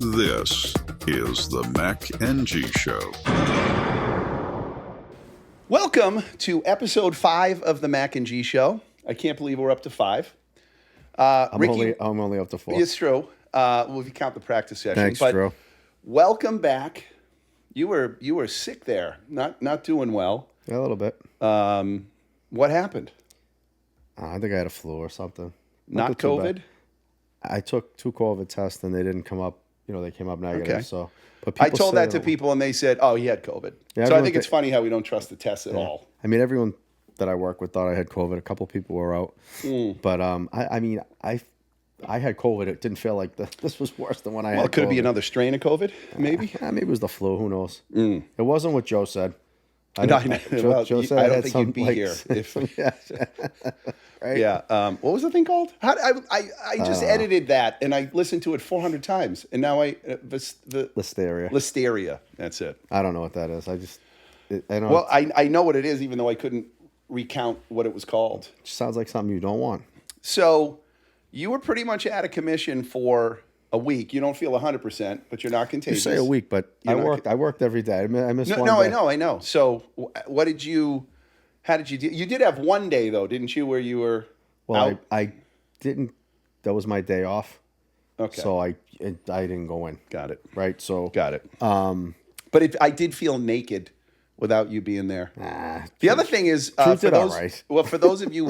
This is the Mack G Show. Welcome to episode 5 of the Mack G Show. I can't believe we're up to 5. I'm only up to 4. It's true. Well, if you count the practice session. Thanks, but Drew. welcome back. You were sick there, not doing well. Yeah, a little bit. What happened? I think I had a flu or something. Not too COVID? bad. I took 2 COVID tests and they didn't come up. They came up negative. Okay. So, but I told that to people and they said, "Oh, he had COVID." Yeah, so I think it's funny how we don't trust the tests at all. I mean, everyone that I work with thought I had COVID. A couple people were out, but I had COVID. It didn't feel like this was worse than when I had. Well, could it be COVID. another strain of COVID? Maybe. Maybe it was the flu. Who knows? It wasn't what Joe said. I don't think you'd be here if. Yeah. Right? Yeah. What was the thing called? I just edited that and I listened to it 400 times, and now Listeria. Listeria. That's it. I don't know what that is. I know. Well, I know what it is, even though I couldn't recount what it was called. It sounds like something you don't want. So, you were pretty much out of commission for a week. You don't feel 100%, but you're not contagious. You say a week, but I worked every day. I missed one day. I know. So, how did you do? You did have one day, though, didn't you, where you were out? I didn't. That was my day off. Okay. So I didn't go in. Got it. Right. So Got it. But I did feel naked without you being there. The other thing is, for those of you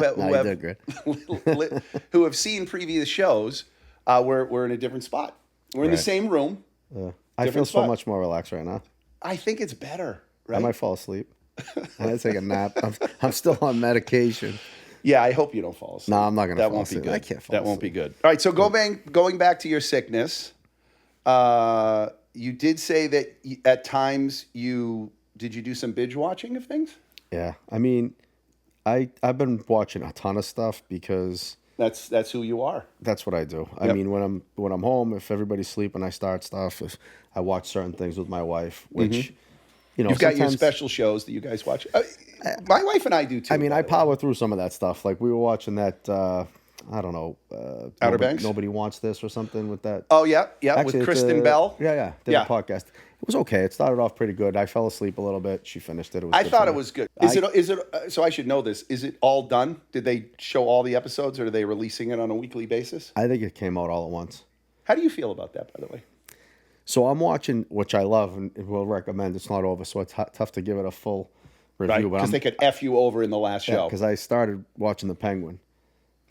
who have seen previous shows, we're in a different spot. We're in the same room. I feel so much more relaxed right now. I think it's better. Right? I might fall asleep. I might take a nap. I'm still on medication. Yeah, I hope you don't fall asleep. No, I'm not going to fall won't asleep. Be good. I can't fall That asleep. won't be good. All right, so going back to your sickness, you did say that at times did you do some binge watching of things? Yeah, I mean, I've been watching a ton of stuff because that's who you are. That's what I do. I mean, when I'm home, if everybody's sleeping, I start stuff. If I watch certain things with my wife, which you've got your special shows that you guys watch. My wife and I do too. I mean, I power through some of that stuff. Like we were watching that. I don't know. Outer Banks. Nobody wants this or something with that. Oh yeah. Actually, with Kristen Bell. Yeah. Did a podcast. It was okay. It started off pretty good. I fell asleep a little bit. She finished it. I thought it was good. Is it? So I should know this. Is it all done? Did they show all the episodes, or are they releasing it on a weekly basis? I think it came out all at once. How do you feel about that, by the way? So I'm watching, which I love and will recommend. It's not over, so it's tough to give it a full review. Right, because they could F you over in the last show. Because I started watching The Penguin.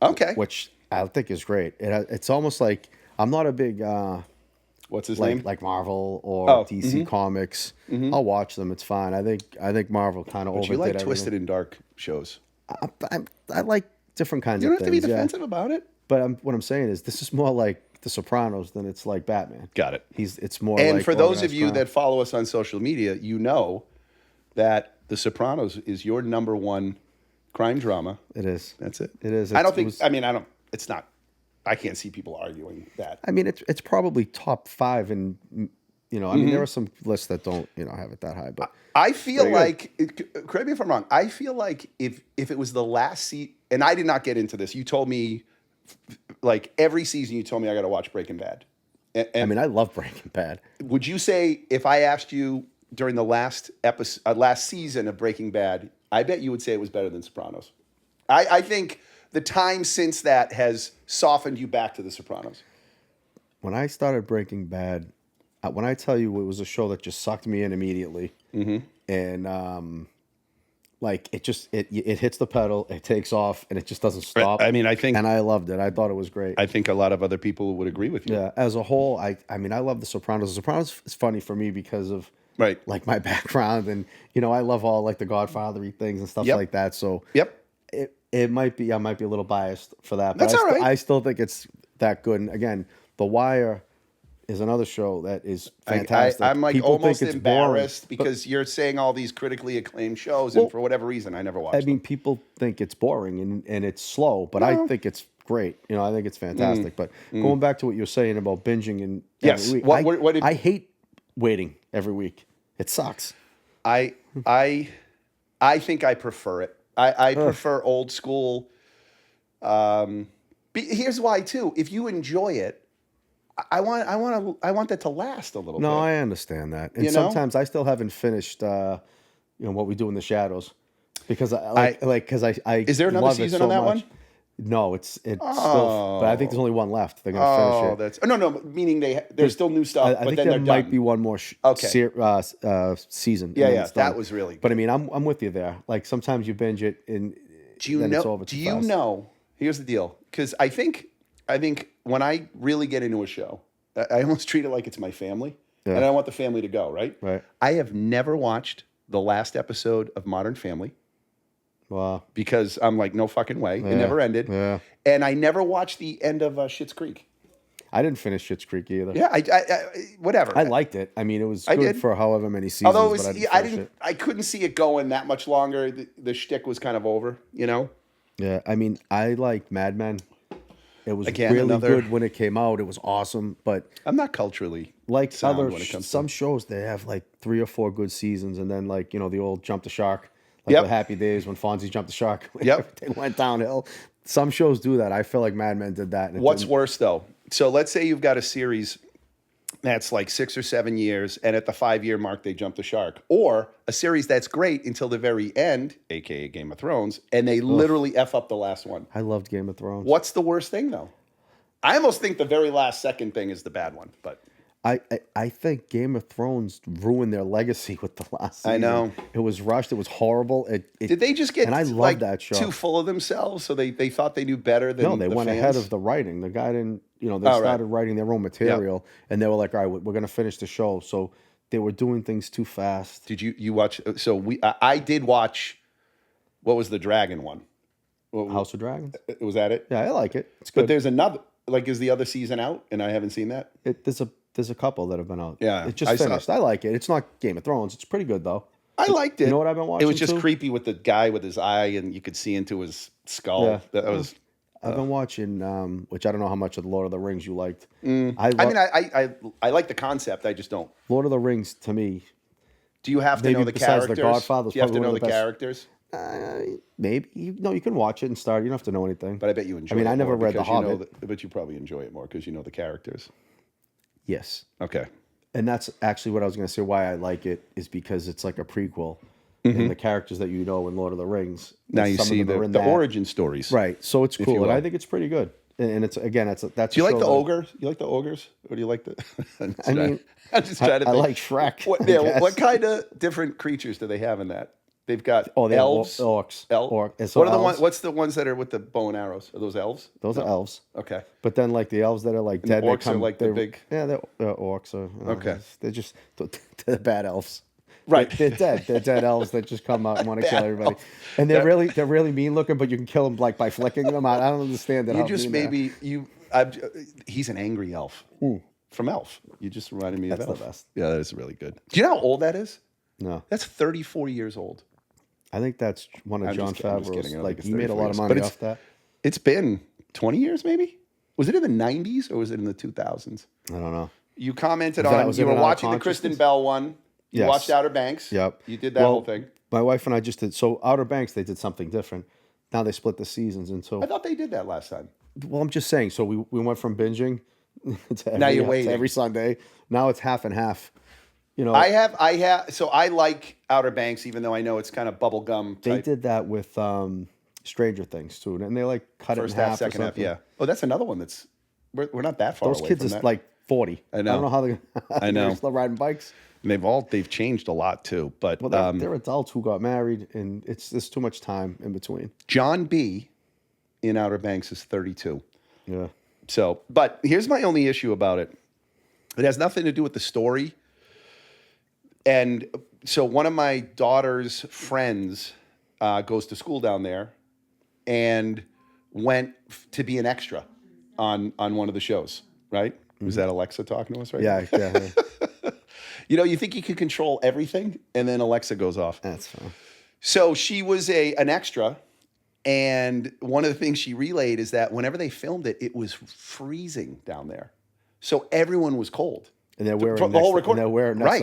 Okay. Which I think is great. It's almost like, I'm not a big... what's his name? Like Marvel or DC Comics. I'll watch them. It's fine. I think Marvel kind of overdid you like everything. twisted and dark shows. I like different kinds of things. You don't have to be defensive about it. But what I'm saying is, this is more like The Sopranos than it's like Batman. Got it. It's more. And like for those of you crime. that follow us on social media, you know that The Sopranos is your number one crime drama. It is. That's it. It is. I don't think. It's not. I can't see people arguing that. I mean, it's probably top 5, and I mean, there are some lists that don't have it that high, but I feel like, correct me if I'm wrong, I feel like if it was the last season, and I did not get into this, you told me, like every season you told me I got to watch Breaking Bad. And I mean, I love Breaking Bad. Would you say, if I asked you during the last season of Breaking Bad, I bet you would say it was better than Sopranos? I think the time since that has softened you back to The Sopranos. When I started Breaking Bad, when I tell you it was a show that just sucked me in immediately, and like it hits the pedal, it takes off, and it just doesn't stop. I mean, and I loved it. I thought it was great. I think a lot of other people would agree with you. Yeah, as a whole, I mean, I love The Sopranos. The Sopranos is funny for me because of like my background, and I love all like the Godfather-y things and stuff like that. So it might be I might be a little biased for that, but that's all right. I still think it's that good. And again, The Wire is another show that is fantastic. I'm like People almost think it's embarrassed boring, because you're saying all these critically acclaimed shows, and for whatever reason, I never watched them. I mean, people think it's boring and it's slow, but I think it's great. I think it's fantastic. But going back to what you're saying about binging and every week, I hate waiting every week. It sucks. I think I prefer it. I prefer old school. Here's why too. If you enjoy it, I want that to last a little bit. No, I understand that. And sometimes I still haven't finished, What We Do in the Shadows, because I is there another season on that one? No, it's still, but I think there's only one left. They're gonna finish it. No, meaning there's still new stuff. I think there might be one more season. Yeah, that was really good. But I mean, I'm with you there. Like sometimes you binge it and then it's over too fast. Here's the deal, because I think when I really get into a show, I almost treat it like it's my family, and I want the family to go, right? Right. I have never watched the last episode of Modern Family. Wow. Because I'm like, no fucking way. It never ended. Yeah. And I never watched the end of Schitt's Creek. I didn't finish Schitt's Creek either. Yeah, I whatever. I liked it. I mean, it was good for however many seasons. Although I couldn't see it going that much longer. The shtick was kind of over, Yeah, I mean, I liked Mad Men. It was really good when it came out. It was awesome, but I'm not culturally like sound some shows. They have like 3 or 4 good seasons, and then like the old Jump the Shark, like the Happy Days when Fonzie jumped the shark. Everything went downhill. Some shows do that. I feel like Mad Men did that. What's worse though? So let's say you've got a series that's like 6 or 7 years, and at the 5-year mark they jump the shark, or a series that's great until the very end, aka Game of Thrones, and they literally F up the last one. I loved Game of Thrones. What's the worst thing though? I almost think the very last second thing is the bad one, but I think Game of Thrones ruined their legacy with the last season. I know. It was rushed. It was horrible. Did they just get and I love that show. Too full of themselves, so they thought they knew better than they went fans? Ahead of the writing. The guy didn't, they started writing their own material, and they were like, all right, we're going to finish the show. So they were doing things too fast. Did you watch? So I did watch, what was the dragon one? House of Dragons? Was that it? Yeah, I like it. It's good. But there's another, is the other season out? And I haven't seen that? There's a couple that have been out. Yeah. It just finished. I like it. It's not Game of Thrones. It's pretty good, though. I liked it. You know what I've been watching? It was just creepy with the guy with his eye, and you could see into his skull. Yeah. That was. I've been watching, which I don't know how much of the Lord of the Rings you liked. I like the concept. I just don't. Lord of the Rings, to me. Do you have to know the characters? The Godfather, do you have to know the characters? Maybe. You can watch it and start. You don't have to know anything. But I bet you enjoy it. I mean, I never read The Hobbit. But you probably enjoy it more because you know the characters. Yes. Okay. And that's actually what I was going to say. Why I like it is because it's like a prequel, and the characters that you know in Lord of the Rings. Now you see the origin stories, right? So it's cool, and I think it's pretty good. And it's that's. Do you like the ogre? You like the ogres, or do you like the? I'm just trying to think. I like Shrek. What kind of different creatures do they have in that? They've got elves, orcs. What are the ones? What's the ones that are with the bow and arrows? Are those elves? Those are elves. Okay. But then, like the elves that are like dead, the orcs are like the big. Yeah, they're orcs. Okay. They're just the bad elves. Right. They're dead. They're dead elves that just come out and want to kill everybody. And they're really mean looking, but you can kill them like by flicking them out. I don't understand that. He's an angry elf from Elf. You just reminded me of Elf. That's the best. Yeah, that is really good. Do you know how old that is? No. That's 34 years old. I think that's one of Jon Favreau's. Like he made a lot of money off that. It's been 20 years, maybe. Was it in the 90s or was it in the 2000s? I don't know. You commented on. You were watching the Kristen Bell one. You watched Outer Banks. Yep. You did that whole thing. My wife and I just did. So Outer Banks, they did something different. Now they split the seasons into. I thought they did that last time. Well, I'm just saying. So we went from binging to now you're waiting every Sunday. Now it's half and half. I have. So I like Outer Banks, even though I know it's kind of bubblegum. They did that with Stranger Things too, and they like cut First it in half, second half. Yeah. Oh, that's another one. We're not that far. Those kids from are like 40. I know. I don't know how they. I know. They're still riding bikes. And they've changed a lot too. But they're adults who got married, and there's too much time in between. John B. in Outer Banks is 32. Yeah. So, but here's my only issue about it. It has nothing to do with the story. And so one of my daughter's friends goes to school down there and went to be an extra on one of the shows, right? Mm-hmm. Was that Alexa talking to us right now? Yeah. You think you can control everything, and then Alexa goes off. That's fine. So she was an extra, and one of the things she relayed is that whenever they filmed it, it was freezing down there. So everyone was cold. And they're wearing the whole recording. And they're wearing right.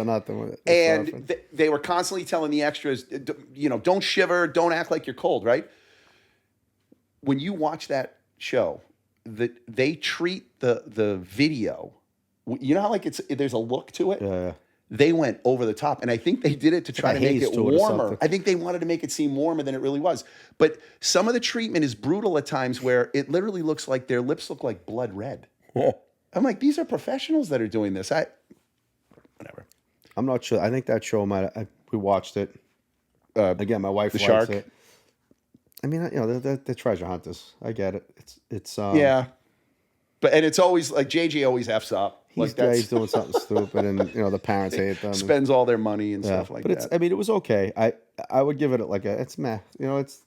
And they were constantly telling the extras, don't shiver, don't act like you're cold, right? When you watch that show, they treat the video You know how like there's a look to it? Yeah. They went over the top, and I think they did it to try to make it warmer. I think they wanted to make it seem warmer than it really was. But some of the treatment is brutal at times where it literally looks like their lips look like blood red. Yeah. I'm like, these are professionals that are doing this. Whatever. I'm not sure. I think that show we watched it. Again, my wife likes Shark. it. I mean, you know, they're treasure hunters. I get it. It's yeah. And it's always like JJ always F's up. He's doing something stupid, and you know the parents hate them. Spends all their money and stuff like that. But I mean, it was okay. I would give it like it's meh. You know, it's.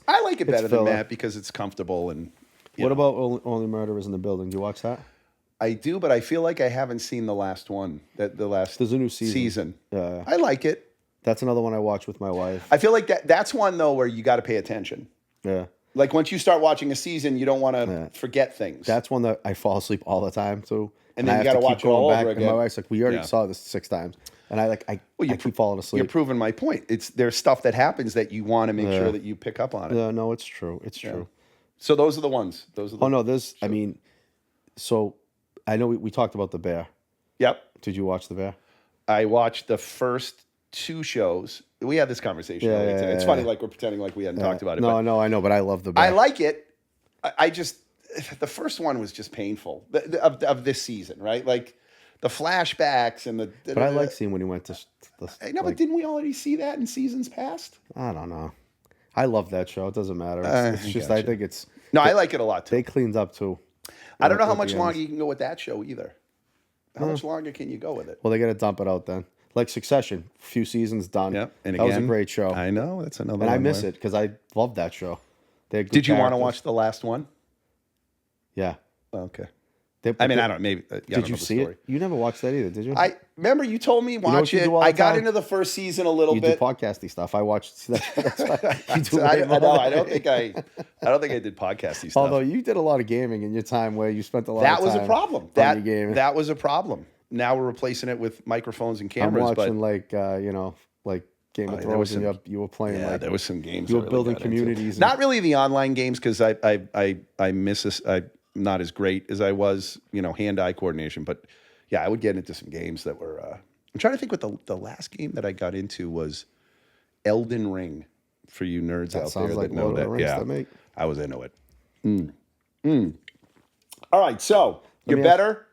I like it better than that because it's comfortable and. What about Only Murderers in the Building? Do you watch that? I do, but I feel like I haven't seen the last one. There's a new season. Yeah. I like it. That's another one I watched with my wife. I feel like that's one though where you got to pay attention. Yeah. Like once you start watching a season, you don't want to forget things. That's one that I fall asleep all the time too. And then you got to watch it all over again. And my wife's like, we already saw this 6 times. And I keep falling asleep. You're proving my point. There's stuff that happens that you want to make sure that you pick up on it. Yeah, no, it's true. It's true. So those are the ones. I mean, so I know we talked about The Bear. Yep. Did you watch The Bear? I watched the first 2 shows. We had this conversation earlier today. It's funny, like we're pretending like we hadn't talked about it. No, I know, but I love The Bear. I like it. I just the first one was just painful of this season, right? Like the flashbacks and the. But I like seeing when he went to. I know, but didn't we already see that in seasons past? I don't know. I love that show. It doesn't matter. It's just I think it's. No, I like it a lot too. They cleaned up too. I don't know how much longer you can go with that show either. How much longer can you go with it? Well, they got to dump it out then. Like Succession, few seasons done. Yep. And that was a great show. I know that's another. And I miss it because I love that show. Did you want to watch the last one? Yeah. Okay. I don't. Maybe. Did you see it? You never watched that either, did you? I remember you told me watch it. I got into the first season a little bit. You do podcasty stuff. I watched. That's why you do I don't think I did podcasty stuff. Although you did a lot of gaming in your time, where you spent a lot. That of was time a problem. That was a problem. Now we're replacing it with microphones and cameras. I'm watching like Game of Thrones, and you were playing. Yeah, there was some games. You were building communities. Not really the online games because I miss this. I'm not as great as I was. Hand-eye coordination, but yeah, I would get into some games that were. I'm trying to think what the last game that I got into was Elden Ring. For you nerds out there that know that, yeah, I was into it. All right, so you're better.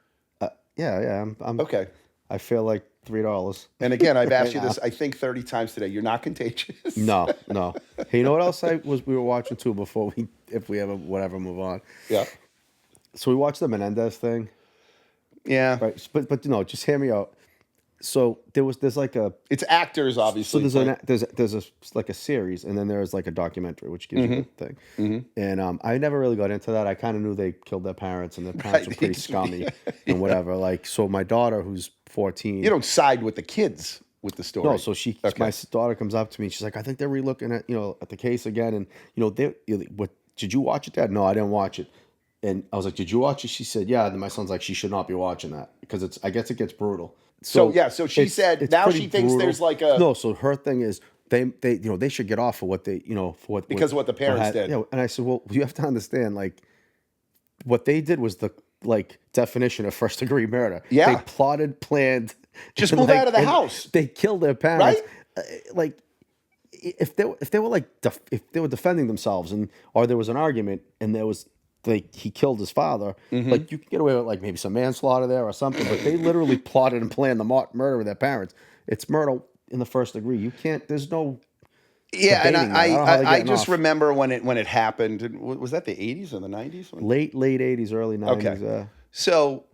Yeah, I'm okay. I feel like $3. And again, I've asked you this, I think 30 times today. You're not contagious. No. Hey, you know what else we were watching too before if we ever move on. Yeah. So we watched the Menendez thing. Yeah. Right. But no, just hear me out. So there's like a. It's actors, obviously. So there's a series, and then there's like a documentary, which gives you the thing. Mm-hmm. And I never really got into that. I kind of knew they killed their parents, and their parents were pretty scummy and whatever. Like, so my daughter, who's 14. You don't side with the kids with the story. No, so my daughter comes up to me. She's like, I think they're relooking at the case again, and what did you watch it, Dad? No, I didn't watch it. And I was like, did you watch it? She said, yeah. And then my son's like, she should not be watching that because I guess it gets brutal. So she said now she thinks brutal. There's like a no. So her thing is they should get off for what they because of what the parents did. And I said, well, you have to understand what they did was the definition of first degree murder. Yeah, they plotted, planned, just moved out of the house. They killed their parents. Right? If they were defending themselves or there was an argument and there was. He killed his father. Mm-hmm. You could get away with maybe some manslaughter there or something, but they literally plotted and planned the murder of their parents. It's murder in the first degree. You can't. There's no. Yeah, and I just remember when it happened. Was that the 80s or the 90s? Late 80s, early 90s. Okay. So,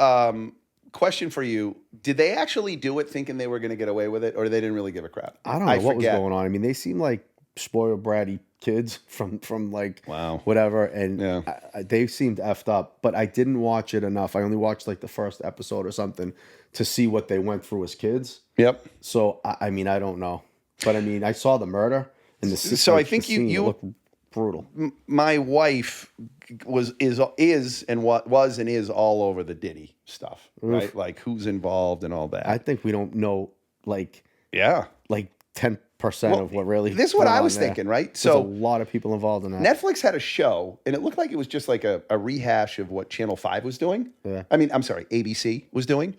question for you: did they actually do it thinking they were going to get away with it, or they didn't really give a crap? I don't know what was going on. I mean, they seem like spoiled bratty kids from wow, whatever, and they seemed effed up. But I didn't watch it enough. I only watched the first episode or something to see what they went through as kids. Yep. So I mean, I don't know, but I mean, I saw the murder and the. So I think you look brutal. My wife was all over the Diddy stuff, right? Like who's involved and all that. I think we don't know, 10% of what really. This is what I was thinking, right? So there's a lot of people involved in that. Netflix had a show, and it looked like it was just like a rehash of what Channel 5 was doing. Yeah. I mean, I'm sorry, ABC was doing.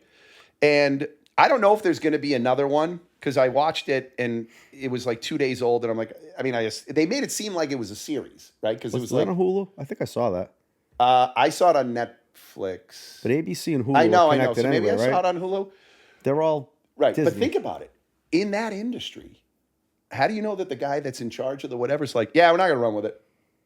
And I don't know if there's going to be another one because I watched it and it was like 2 days old, and I'm like, I mean, they made it seem like it was a series, right? Because it was like on Hulu. I think I saw that. I saw it on Netflix, but ABC and Hulu. I know. So maybe anyway, I saw it on Hulu. They're all right. Disney. But think about it. In that industry, how do you know that the guy that's in charge of the whatever's like, yeah, we're not going to run with it.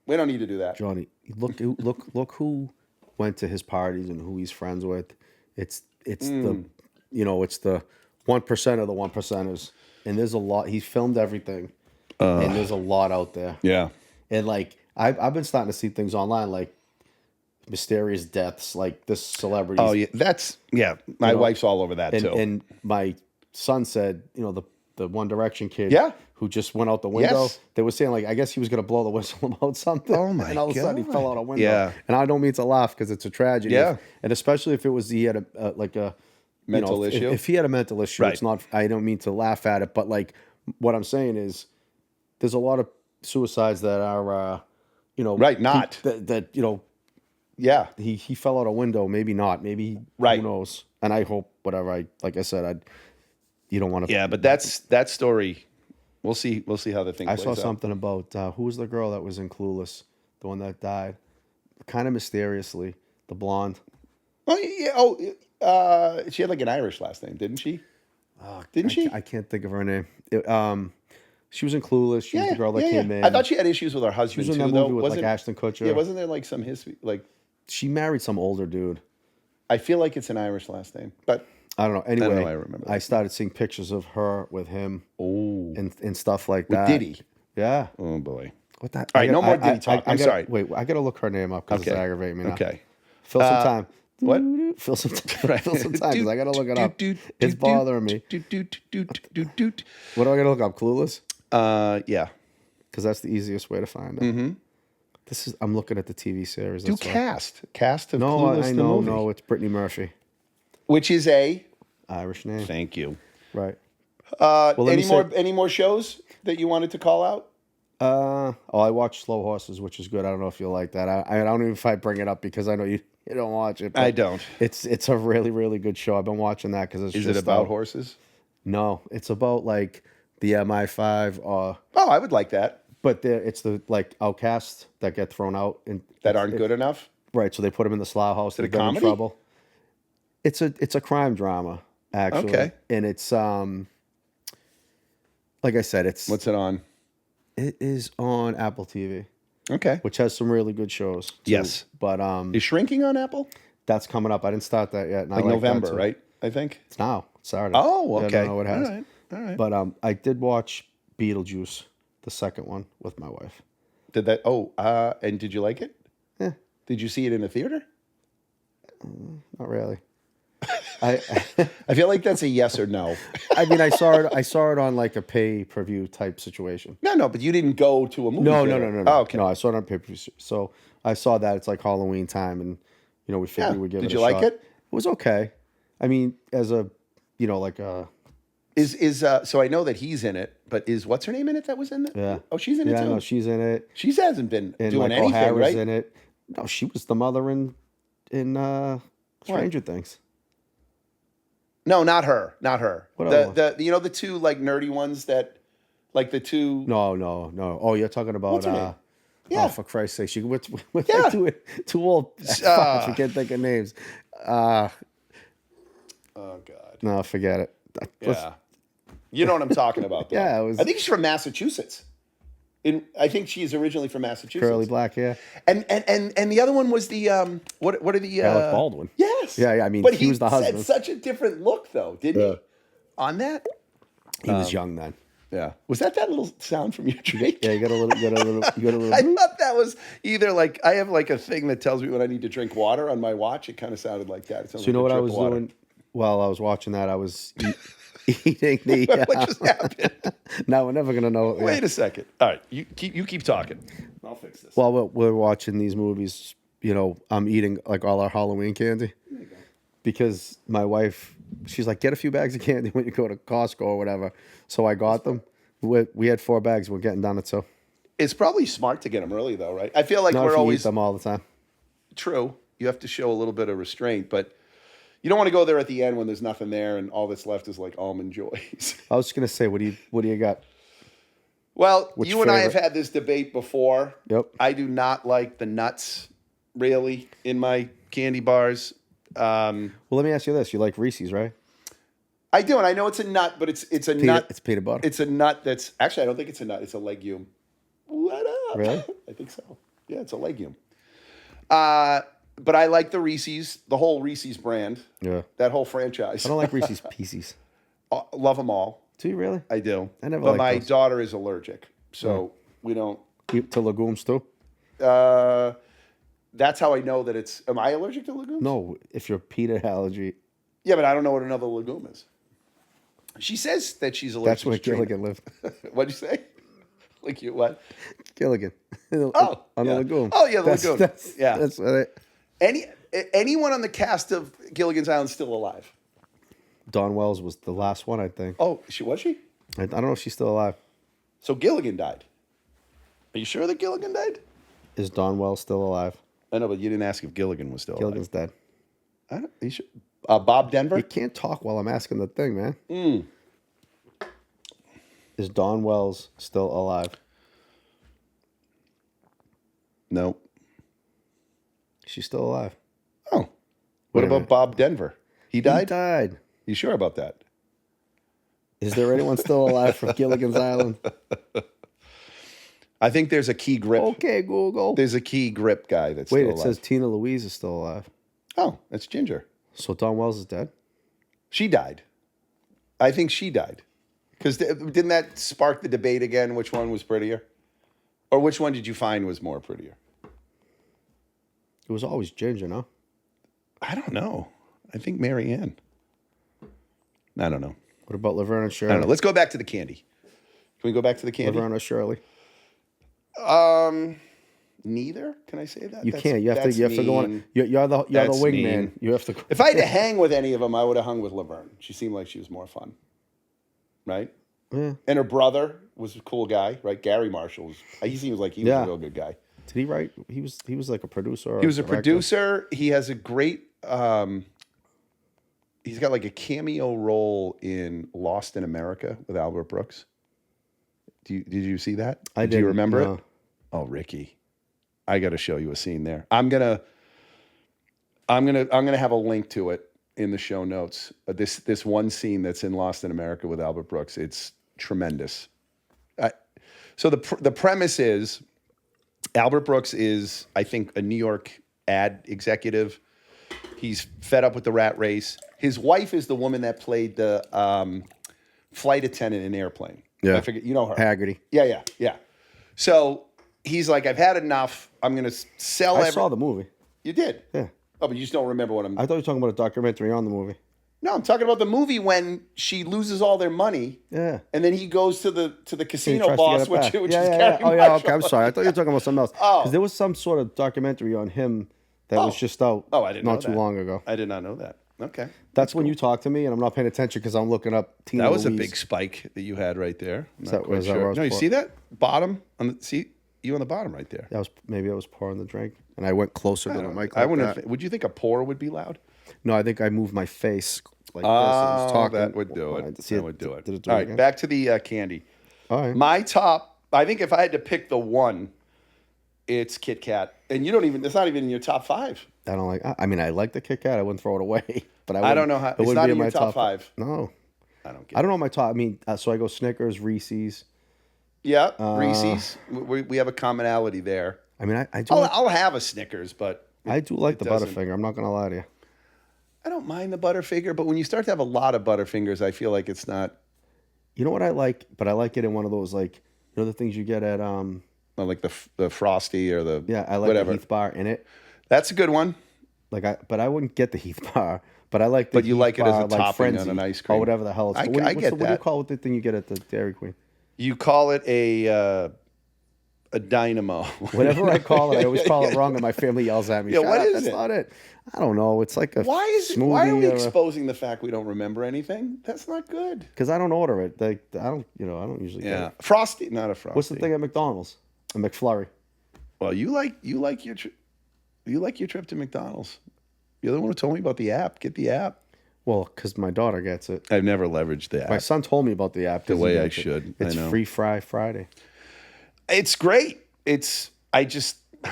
We don't need to do that. Johnny, look who went to his parties and who he's friends with. It's the it's the 1% of the 1%ers, and there's a lot. He's filmed everything, and there's a lot out there. Yeah, and like I've been starting to see things online like mysterious deaths, like this celebrity. Oh yeah, my wife's all over that too. And my son said, the One Direction kid, who just went out the window. Yes. They were saying like I guess he was gonna blow the whistle about something. Oh my god! And all of a sudden he fell out a window. Yeah, and I don't mean to laugh because it's a tragedy. Yeah, and especially if it was he had a mental issue. If he had a mental issue, right. It's not. I don't mean to laugh at it, but like what I'm saying is, there's a lot of suicides that are, right, not that. Yeah, he fell out a window. Maybe not. Maybe right. Who knows? And I hope whatever. Like I said, you don't want to. Yeah, but that story. We'll see how the thing. I plays saw out. something about who was the girl that was in Clueless, the one that died, kind of mysteriously, the blonde. Oh yeah. She had like an Irish last name, didn't she? Didn't she? I can't think of her name. She was in Clueless. She was the girl that came in. I thought she had issues with her husband too. She was in that movie with like Ashton Kutcher. Yeah, wasn't there like some history? Like she married some older dude. I feel like it's an Irish last name, but I don't know. Anyway, I remember. I started seeing pictures of her with him. Oh, and stuff like that. With Diddy. Yeah. Oh boy. What that? All right, no more Diddy talk. I'm sorry. Wait, I gotta look her name up because it's aggravating me now. Okay. Fill some time. What? Fill some time. Fill some time because I gotta look it up. It's bothering me. What do I gotta look up? Clueless. Yeah. Because that's the easiest way to find it. Mm-hmm. I'm looking at the TV series. Cast of Clueless. No, no, it's Brittany Murphy, which is a Irish name. Thank you. Right. Any more shows that you wanted to call out? I watched Slow Horses, which is good. I don't know if you'll like that. I don't even if I bring it up because I know you don't watch it. I don't. It's a really, really good show. I've been watching that because it's Is it about horses? No, it's about like the MI5. Oh, I would like that. But it's the like outcasts that get thrown out and that aren't good enough. Right. So they put them in the slough house. Is it a comedy? In trouble. It's a crime drama actually. Okay. And it's like I said, what's it on? It is on Apple TV. Okay. Which has some really good shows. Too. Yes. But is Shrinking on Apple? That's coming up. I didn't start that yet. Like November, right? I think it's now. It started. Oh, okay. I don't know what it has. All right. But I did watch Beetlejuice, the second one, with my wife. Did that? Oh, and did you like it? Yeah. Did you see it in a theater? Not really. I feel like that's a yes or no. I mean, I saw it on like a pay-per-view type situation. No, but you didn't go to a movie theater. No. Oh, okay. No, I saw it on pay-per-view. So I saw that it's like Halloween time, and we figured we'd give it a shot. Did you like it? It was okay. I mean, as a like a so I know that he's in it, but is what's her name in it that was in it? Yeah. Oh, she's in it too. Yeah, no, she's in it. She hasn't been doing like anything, O'Hara's right? in it. No, she was the mother in Stranger Things. No, not her. Not her. What the two like nerdy ones that like the two. No. Oh, you're talking about what's her name? Yeah. Oh, for Christ's sake, she with two old. I can't think of names. Oh God. No, forget it. Yeah. You know what I'm talking about, though. Yeah, I think she's from Massachusetts. I think she's originally from Massachusetts. Curly black hair. And the other one was the what are the Alec Baldwin. Yes. Yeah. I mean, but he was the husband. Had such a different look, though, didn't he? On that, he was young then. Yeah. Was that little sound from your drink? Yeah, you got a little. I thought that was either like I have like a thing that tells me when I need to drink water on my watch. It kind of sounded like that. So you know what I was doing while I was watching that? I was eating the. What just happened? No, we're never gonna know. Wait a second. All right, you keep talking. I'll fix this. While we're watching these movies, I'm eating like all our Halloween candy because my wife, she's like, get a few bags of candy when you go to Costco or whatever. So I got them. We had 4 bags. We're getting down to 2. It's probably smart to get them early, though, right? I feel like No, we're if you always eat them all the time. True. You have to show a little bit of restraint, but you don't want to go there at the end when there's nothing there and all that's left is like almond joys. I was just gonna say, what do you got? Well, Which you and I have favorite? had this debate before. Yep. I do not like the nuts really in my candy bars. Well, let me ask you this: you like Reese's, right? I do, and I know it's a nut, but it's a nut. It's peanut butter. It's a nut that's actually I don't think it's a nut. It's a legume. What up? Really? I think so. Yeah, it's a legume. But I like the Reese's, the whole Reese's brand. Yeah. That whole franchise. I don't like Reese's Pieces. Love them all. Do you really? I do. I never But liked my those. daughter is allergic, so we don't. Eat to legumes too? That's how I know that it's. Am I allergic to legumes? No, if you're peanut allergy, Yeah, but I don't know what another legume is. She says that she's allergic. that's where to tree Gilligan lived. What'd you say? Like you what? Gilligan. Oh, on yeah. the lagoon. Oh, yeah, the lagoon. Yeah. That's what I, Anyone on the cast of Gilligan's Island still alive? Dawn Wells was the last one, I think. Oh, was she? I don't know if she's still alive. So Gilligan died. Are you sure that Gilligan died? Is Dawn Wells still alive? I know, but you didn't ask if Gilligan was still Gilligan's dead. alive. Are you sure? Bob Denver? You can't talk while I'm asking the thing, man. Is Dawn Wells still alive? No. She's still alive. Oh. Wait What a about minute. Bob Denver? He He died? died. You sure about that? Is there anyone still alive from Gilligan's Island? I think there's a key grip. Okay, Google. There's a key grip guy that's Wait, still it alive. says Tina Louise is still alive. Oh, that's Ginger. So Dawn Wells is dead? She died. I think she died. Because didn't that spark the debate again? Which one was prettier? Or which one did you find was more prettier? It was always Ginger, no? I don't know. I think Mary Ann. I don't know. What about Laverne and I Shirley? don't know. Let's go back to the candy. Can we go back to the candy? Laverne or Shirley? Neither. Can I say that? You can't. You have to go on. mean. You're the That's wingman. mean. You have to go. If I had to hang with any of them, I would have hung with Laverne. She seemed like she was more fun. Right? Yeah. And her brother was a cool guy, right? Gary Marshall. He seems like he was a real good guy. Did he write? He was like a producer. Or He was a director? producer. He has a great. He's got like a cameo role in Lost in America with Albert Brooks. Did you see that? I Do you didn't, remember no. it? Oh, Ricky, I got to show you a scene there. I'm gonna have a link to it in the show notes. This one scene that's in Lost in America with Albert Brooks. It's tremendous. So the premise is Albert Brooks is, I think, a New York ad executive. He's fed up with the rat race. His wife is the woman that played the flight attendant in Airplane. Yeah. I forget. You know her. Haggerty. Yeah. So he's like, I've had enough. I'm going to sell I saw the movie. You did? Yeah. Oh, but you just don't remember what I'm... I thought you were talking about a documentary on the movie. No, I'm talking about the movie when she loses all their money. Yeah. And then he goes to the He casino tries to boss, get it which back. is yeah. Garry Oh, yeah. Marshall. Okay, I'm sorry. I thought you were talking about something else. Oh. Because there was some sort of documentary on him that was just out. Oh, I didn't know not too that. long ago. I did not know that. Okay. That's when you talk to me, and I'm not paying attention because I'm looking up Tina That was Louise. a big spike that you had right there. I'm not that- quite was that where I was No, you pour- see that? Bottom? See you on the bottom right there. Maybe I was pouring the drink, and I went closer to the mic. I like wouldn't. that. Would you think a pour would be loud? No, I think I moved my face like this. And was talking. that would do it. See That would do it. Did it do All it right, again? back to the candy. All right. My top, I think if I had to pick the one, it's Kit Kat. And it's not even in your top 5. I don't like. I mean, I like the KitKat. I wouldn't throw it away, but I don't know how. it It's wouldn't not be in your my top 5. No, I don't get I don't know my top. I mean, so I go Snickers, Reese's. Yeah, Reese's. We have a commonality there. I mean, I do. I'll have a Snickers, but I do like the doesn't. Butterfinger. I'm not gonna lie to you. I don't mind the Butterfinger, but when you start to have a lot of Butterfingers, I feel like it's not You know what I like? But I like it in one of those the things you get at like the Frosty or the I like whatever. the Heath bar in it. That's a good one. But I wouldn't get the Heath bar. But I like the But you Heath like it as a bar, topping Frenzy, on an ice cream. or whatever the hell it's I called. get What do you that. call it? The thing you get at the Dairy Queen? You call it a A dynamo. Whatever I call it, I always call it wrong, and my family yells at me. Yeah, what is That's it? not it. I don't know. It's like a smoothie. Why are we exposing the fact we don't remember anything? That's not good. Because I don't order it. I don't usually get it. Frosty, not a Frosty. What's the thing at McDonald's? A McFlurry. Well, you like your trip to McDonald's. You're the one who told me about the app. Get the app. Well, because my daughter gets it. I've never leveraged the app. My son told me about the app. The way I should. It's Free Fry Friday. It's great. I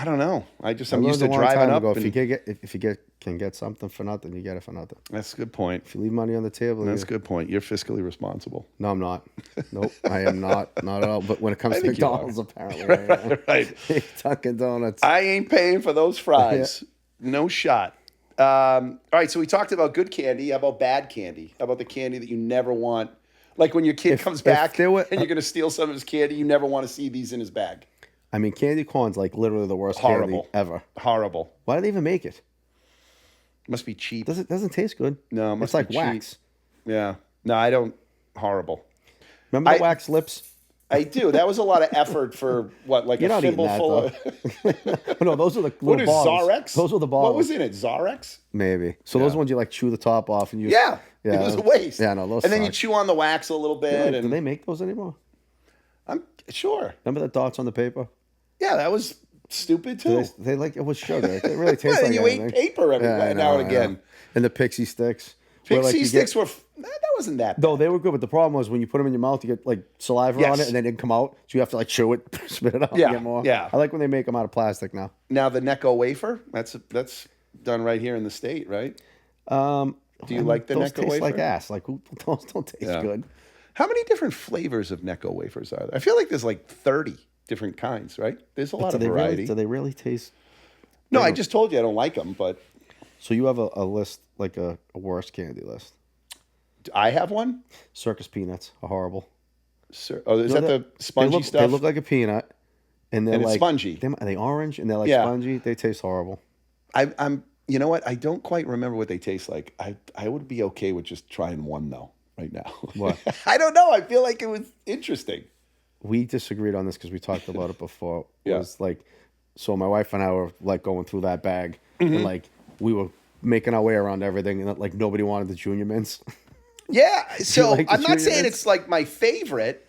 don't know. I'm used to driving up. If you can get something for nothing, you get it for nothing. That's a good point. If you leave money on the table, that's a good point. You're fiscally responsible. No, I'm not. Nope, I am not at all. But when it comes to McDonald's, apparently, I am. Right. Dunkin' Donuts. I ain't paying for those fries. Yeah. No shot. All right, so we talked about good candy. How about bad candy? How about the candy that you never want? Like when your kid comes back and you're going to steal some of his candy, you never want to see these in his bag. I mean, candy corn's like literally the worst candy ever. Horrible. Why do they even make it? Must be cheap. Doesn't taste good. No, it must it's like be wax. Cheap. Yeah. No, I don't. Horrible. Remember the wax lips? I do. That was a lot of effort for what, like a thimble full of. No, those are the little balls. Zarex? Those were the balls. What was in it? Zarex? Maybe. So those ones you like chew the top off and you. Yeah. It was a waste. Yeah, no, those. And then you chew on the wax a little bit. Do they make those anymore? I'm sure. Remember the dots on the paper? Yeah, that was stupid too. They like it was sugar. It didn't really taste like and you anything. ate paper now and again. And the pixie sticks. Pixie sticks were. That wasn't that bad. No, they were good, but the problem was when you put them in your mouth, you get like saliva on it, and then it didn't come out. So you have to like chew it, spit it out, and get more. Yeah. I like when they make them out of plastic now. Now the Necco wafer, that's done right here in the state, right? Do you like the Necco wafer? Those taste like ass. Like those don't taste good. How many different flavors of Necco wafers are there? I feel like there's like 30 different kinds, right? There's a lot of variety. Do they really taste? No, I just told you I don't like them, but. So you have a list, like a worst candy list. I have one? Circus peanuts are horrible. Is that the spongy stuff? They look like a peanut. And they're it's spongy. Are they orange? And they're like spongy. They taste horrible. I'm. You know what? I don't quite remember what they taste like. I would be okay with just trying one, though, right now. What? I don't know. I feel like it was interesting. We disagreed on this because we talked about it before. Yeah. It was like, so my wife and I were like going through that bag. And like, we were making our way around everything. And like, nobody wanted the Junior Mints. Yeah. So like I'm not saying Mints? it's like my favorite,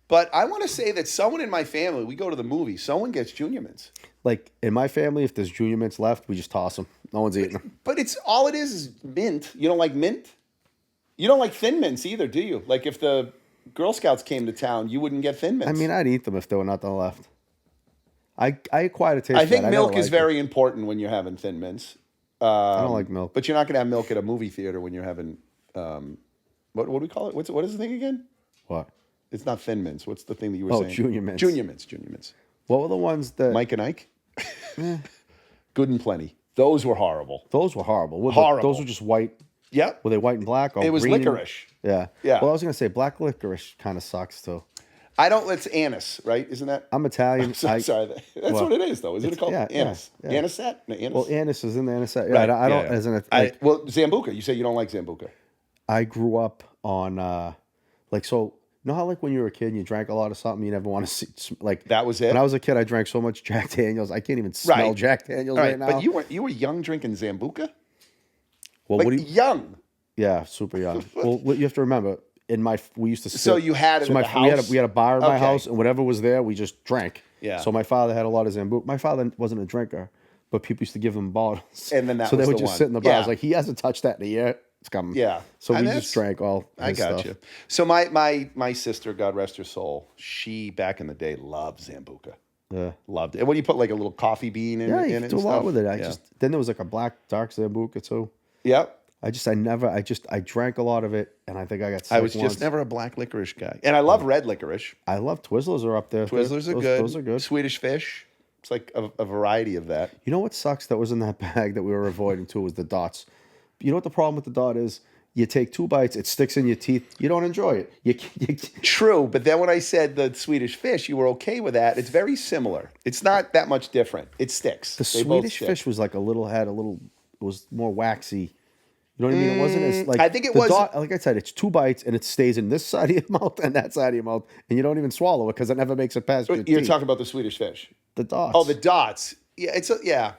but I want to say that someone in my family, we go to the movie, someone gets Junior Mints. Like in my family, if there's Junior Mints left, we just toss them. No one's eating them. But all it is mint. You don't like mint? You don't like Thin Mints either, do you? Like if the Girl Scouts came to town, you wouldn't get Thin Mints. I mean, I'd eat them if there were nothing left. I acquired a taste. I think milk is very important when you're having Thin Mints. I don't like milk. But you're not going to have milk at a movie theater when you're having, what do we call it? What is the thing again? What? It's not Thin Mints. What's the thing that you were saying? Junior Mints. Junior Mints. What were the ones that... Mike and Ike? Good and Plenty. Those were horrible. Those were horrible. Horrible. Those were just white. Yep. Were they white and black? Or it was green? licorice. Yeah. Yeah. Well, I was going to say black licorice kind of sucks too. It's anise, right? Isn't that? I'm Italian. Sorry. That's what it is, though. Isn't it called anise? Yeah. Anisette? No, anise? Well, anise is in the anisette. Right. I don't. Yeah. Isn't it? Like, well, Sambuca. You say you don't like Sambuca. I grew up on so. You know how like when you were a kid and you drank a lot of something you never want to see like that was it. When I was a kid, I drank so much Jack Daniels I can't even smell Jack Daniels right now. But you were young drinking Sambuca. Well, like young. Yeah, super young. Well, you have to remember we used to sit, so you had it at the house? We had a bar in my house, and whatever was there, we just drank. Yeah. So my father had a lot of Sambuca. My father wasn't a drinker, but people used to give him bottles. And then that so was they would the just one. sit in the bar. Yeah. I was like, he hasn't touched that in a year. It's coming. Yeah. So we just drank all his stuff. You. So my sister, God rest her soul, she back in the day loved Sambuca. Yeah. Loved it. And when you put like a little coffee bean in it, you and do a lot stuff. with it. Then there was like a black dark Sambuca too. Yep. I drank a lot of it, and I think I got sick I was once. just never a black licorice guy. And I love red licorice. I love Twizzlers are up there. Twizzlers are good. Those are good. Swedish fish. It's like a variety of that. You know what sucks that was in that bag that we were avoiding too was the dots. You know what the problem with the dot is? You take 2 bites, it sticks in your teeth. You don't enjoy it. True, but then when I said the Swedish fish, you were okay with that. It's very similar. It's not that much different. It sticks. The Swedish fish was like it was more waxy. You know what I mean? It wasn't as like I think it was like I said, it's 2 bites and it stays in this side of your mouth and that side of your mouth, and you don't even swallow it because it never makes it past your You're teeth. talking about the Swedish fish. The dots. Oh, the dots. Yeah, yeah.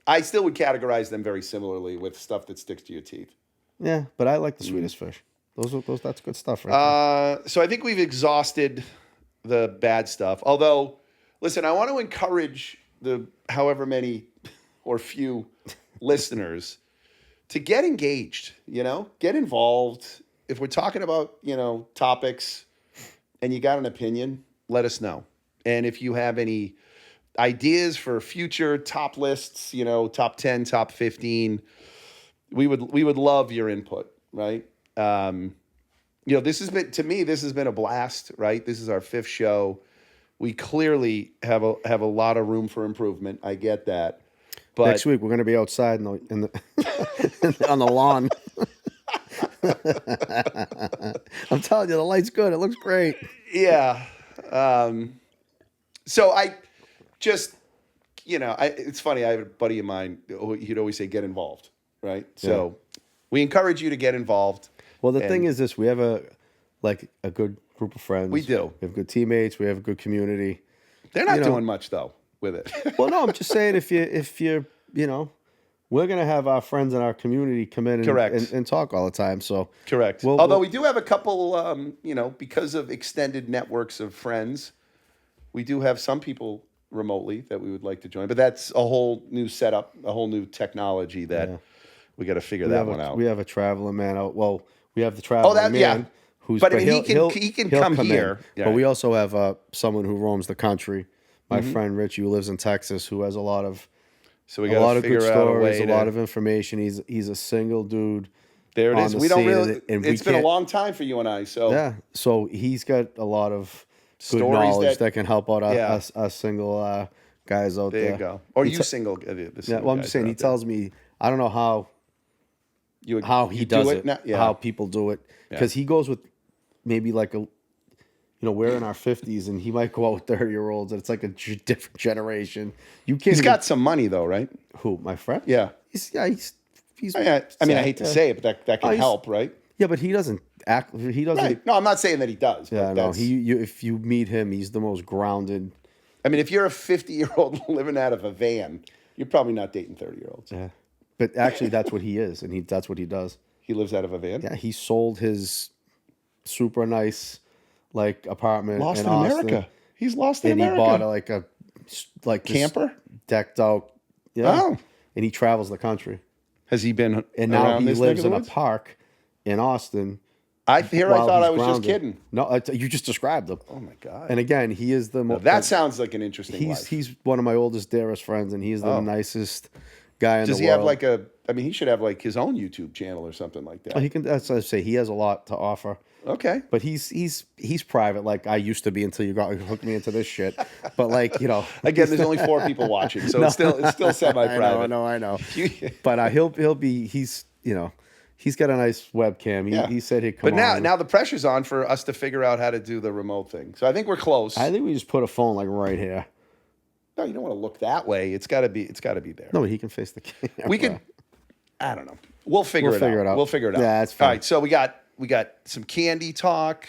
I still would categorize them very similarly with stuff that sticks to your teeth. Yeah, but I like the Swedish fish. That's good stuff, right? So I think we've exhausted the bad stuff. Although, listen, I want to encourage the however many or few listeners to get engaged, get involved. If we're talking about, topics and you got an opinion, let us know. And if you have any ideas for future top lists, top 10, top 15, we would love your input, right? This has been a blast, right? This is our 5th show. We clearly have a lot of room for improvement. I get that. But next week we're going to be outside in the on the lawn. I'm telling you, the light's good. It looks great. Yeah. So I just, it's funny. I have a buddy of mine. He'd always say, "Get involved," right? So we encourage you to get involved. Well, the thing is this: we have a good group of friends. We do. We have good teammates. We have a good community. They're not doing much though with it. Well, no, I'm just saying if you're we're gonna have our friends in our community come in and talk all the time. So correct. Although we do have a couple, because of extended networks of friends, we do have some people remotely that we would like to join. But that's a whole new setup, a whole new technology that we got to figure that one out. We have a traveling man out. Well, we have the traveling man. But he can come here. Yeah. But we also have someone who roams the country. My friend Richie, who lives in Texas, who has a lot of good stories, a lot of information. He's a single dude. There it is. We don't really. It's been a long time for you and I. So yeah. So he's got a lot of good stories knowledge that can help out us single guys out there. There you go. Or you single. Yeah. Well, I'm just saying. He tells me. I don't know how he does it. How people do it because he goes with maybe like a. We're in our 50s, and he might go out with 30-year-olds, and it's like a different generation. He's got some money, though, right? Who, my friend? Yeah. He's I hate to say it, but that can help, right? Yeah, but he doesn't act. He doesn't. Right. No, I'm not saying that he does. Yeah, no. If you meet him, he's the most grounded. I mean, if you're a 50-year-old living out of a van, you're probably not dating 30-year-olds. Yeah, but actually, that's what he is, and that's what he does. He lives out of a van. Yeah, he sold his super nice apartment lost in America. Austin, he's lost in America. And he bought a camper decked out. Yeah. Oh. And he travels the country. Has he been? And now he lives in a park in Austin. I thought I was just kidding. No, you just described him. Oh my god! And again, he is the most. That sounds like an interesting life. He's one of my oldest, dearest friends, and he's the nicest guy in the world. Does he have he should have his own YouTube channel or something like that. Well, he can. That's what I say. He has a lot to offer. Okay, but he's private, like I used to be until you hooked me into this shit. But again, there's only 4 people watching, so it's still semi-private. I know. But he'll be. He's got a nice webcam. He said he'd come. But now the pressure's on for us to figure out how to do the remote thing. So I think we're close. I think we just put a phone right here. No, you don't want to look that way. It's got to be there. No, he can face the camera. We could. I don't know. We'll figure it out. We'll figure it out. Yeah, that's fine. All right. So we got some candy talk.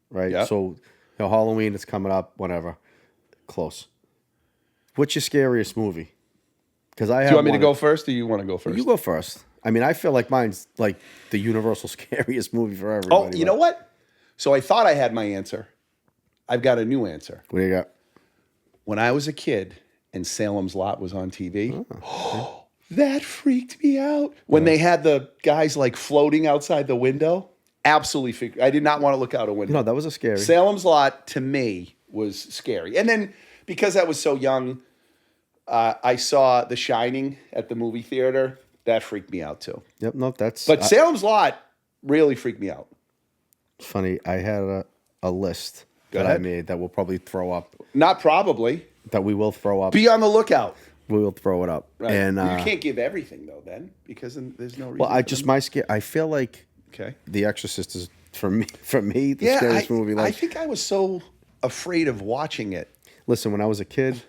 Right. Yep. So Halloween is coming up. Whenever. Close. What's your scariest movie? Because do you want me to go first, or you want to go first? You go first. I mean, I feel like mine's the universal scariest movie for everybody. Oh, you know what? So I thought I had my answer. I've got a new answer. What do you got? When I was a kid and Salem's Lot was on TV, that freaked me out. When they had the guys floating outside the window, absolutely I did not want to look out a window. No, that was a scary. Salem's Lot, to me, was scary. And then, because I was so young, I saw The Shining at the movie theater. That freaked me out, too. Yep, no, that's... But Salem's Lot really freaked me out. Funny, I had a list I made that we'll probably throw up. Not probably. That we will throw up. Be on the lookout. We will throw it up. Right. And you can't give everything, though, then, because there's no reason. Well, I feel like The Exorcist is, for me the scariest movie. I think I was so afraid of watching it. Listen, when I was a kid,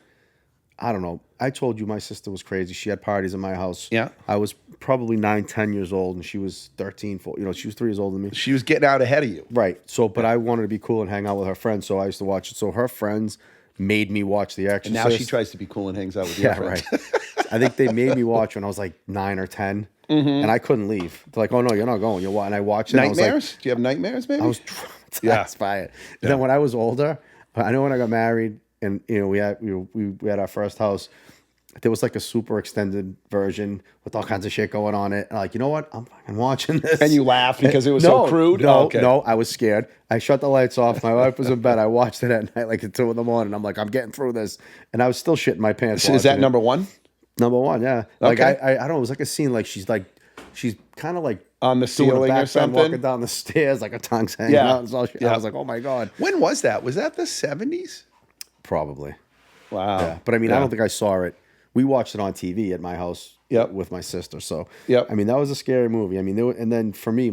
I don't know. I told you my sister was crazy. She had parties in my house. Yeah. I was probably 9, 10 years old, and she was 13, 14. You know, she was 3 years older than me. She was getting out ahead of you. Right. So, but I wanted to be cool and hang out with her friends, so I used to watch it. So her friends made me watch The Exorcist. And now she tries to be cool and hangs out with your friends. Right. I think they made me watch when I was like 9 or 10, and I couldn't leave. They're like, "Oh no, you're not going." And I watched it. Nightmares? I was like, Do you have nightmares? Maybe I was traumatized by it. And then when I was older, I know when I got married, and you know, we had our first house. There was like a super extended version with all kinds of shit going on it. And like, you know what? I'm fucking watching this. And you laughed because it was so crude? No, I was scared. I shut the lights off. My wife was in bed. I watched it at night, like at 2 a.m. I'm like, I'm getting through this. And I was still shitting my pants. So is that number one? Number one, yeah. Like Okay. I don't know. It was like a scene like she's kind of like on the ceiling or something, walking down the stairs, like her tongue's hanging out. And I was like, oh my God. When was that? Was that the 70s? Probably. Wow. Yeah. But I mean, I don't think I saw it. We watched it on TV at my house with my sister. So, I mean, that was a scary movie. I mean, and then for me,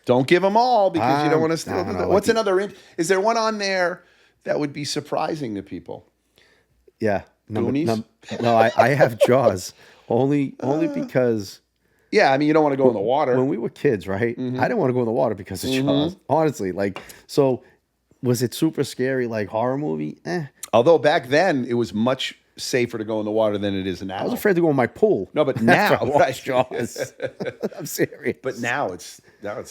don't give them all because you don't want to steal them. What's like another? Is there one on there that would be surprising to people? Yeah. Goonies? No, I have Jaws only because. Yeah, I mean, you don't want to go in the water. When we were kids, right? I didn't want to go in the water because of Jaws. Honestly, like, so was it super scary, like horror movie? Although back then it was much safer to go in the water than it is now. I was afraid to go in my pool. No, but now, right? Jaws. I'm serious. But now it's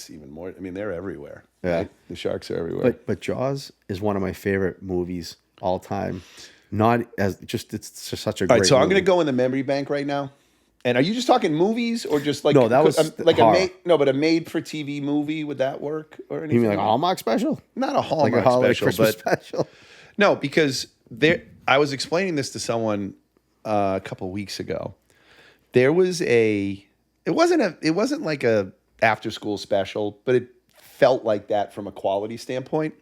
even more. I mean, they're everywhere. Yeah, right? The sharks are everywhere. But Jaws is one of my favorite movies all time. Not as just it's just such a great. All right, so movie. I'm going to go in the memory bank right now. And are you just talking movies or just like no? That was like horror. but a made for TV movie, would that work or anything? You mean like a Hallmark special? Not a Hallmark like a holiday special, Christmas but special. No, because I was explaining this to someone a couple weeks ago. There was it wasn't like a after school special, but it felt like that from a quality standpoint.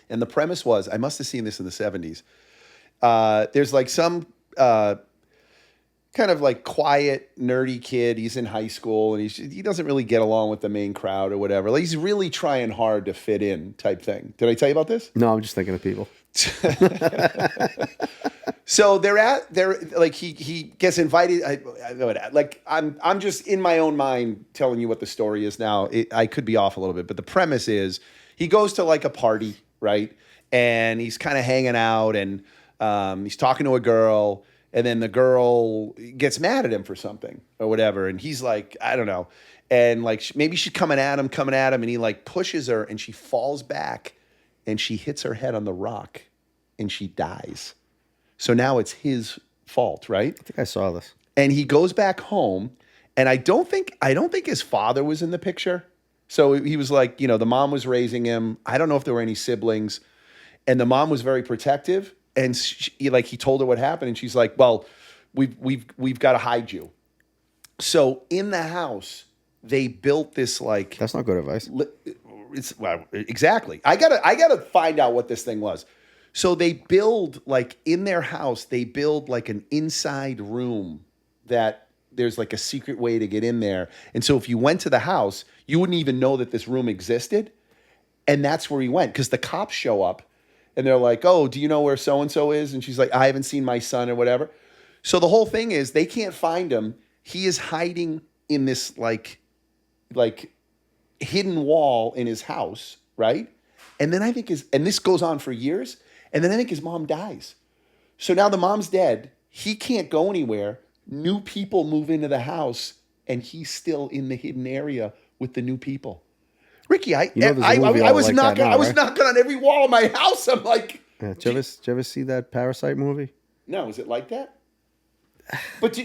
And the premise was, I must have seen this in the 70s. There's like some kind of like quiet, nerdy kid. He's in high school and he doesn't really get along with the main crowd or whatever. Like he's really trying hard to fit in type thing. Did I tell you about this? No, I'm just thinking of people. So they're like he gets invited. I'm just in my own mind telling you what the story is now. I could be off a little bit, but the premise is he goes to like a party, right? And he's kind of hanging out and he's talking to a girl. And then the girl gets mad at him for something or whatever. And he's like, I don't know. And like, maybe she's coming at him. And he like pushes her and she falls back and she hits her head on the rock and she dies. So now it's his fault, right? I think I saw this. And he goes back home. And I don't think his father was in the picture. So he was like, you know, the mom was raising him. I don't know if there were any siblings. And the mom was very protective. And he told her what happened, and she's like, "Well, we've got to hide you." So in the house, they built this like that's not good advice. Exactly. I gotta find out what this thing was. So they build like in their house, they build like an inside room that there's like a secret way to get in there. And so if you went to the house, you wouldn't even know that this room existed, and that's where he went because the cops show up. And they're like, oh, do you know where so-and-so is? And she's like, I haven't seen my son or whatever. So the whole thing is they can't find him. He is hiding in this like hidden wall in his house, right? And then and this goes on for years. And then I think his mom dies. So now the mom's dead. He can't go anywhere. New people move into the house and he's still in the hidden area with the new people. Ricky, I was knocking on every wall of my house. I'm like, did you ever see that Parasite movie? No, is it like that? But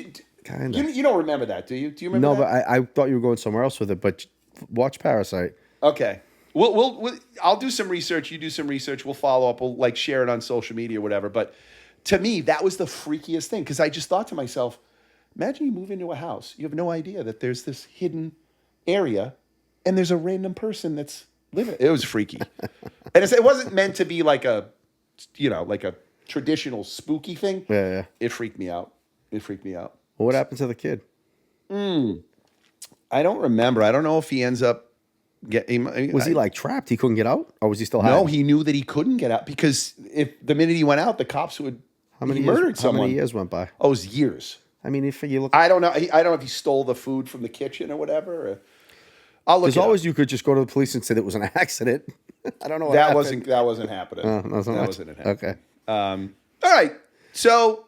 kind of. You don't remember that, do you? Do you remember? No, that? but I thought you were going somewhere else with it. But watch Parasite. Okay, I'll do some research. You do some research. We'll follow up. We'll like share it on social media or whatever. But to me, that was the freakiest thing because I just thought to myself, imagine you move into a house, you have no idea that there's this hidden area. And there's a random person that's living. It was freaky. And it wasn't meant to be like a traditional spooky thing. Yeah. It freaked me out. Well, what happened to the kid? I don't remember. I don't know if he ends up getting... Was he like trapped? He couldn't get out? Or was he still hiding? No, he knew that he couldn't get out because if the minute he went out, the cops would How many he murdered How someone. many years went by? Oh, it was years. I mean, if you look, I don't know. I don't know if he stole the food from the kitchen or whatever. I'll look. There's always you could just go to the police and say it was an accident. I don't know. That wasn't happening. That wasn't happening. Okay. All right. So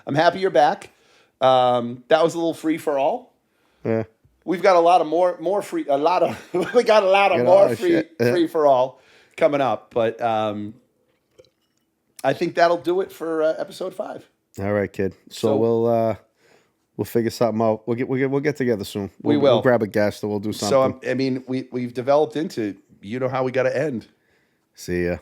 I'm happy you're back. That was a little free for all. Yeah. We've got more free. We got a lot of more free for all coming up. But I think that'll do it for episode 5. All right, kid. So we'll figure something out. We'll get together soon. We'll grab a guest and we'll do something. So I mean, we've developed into how we got to end. See ya.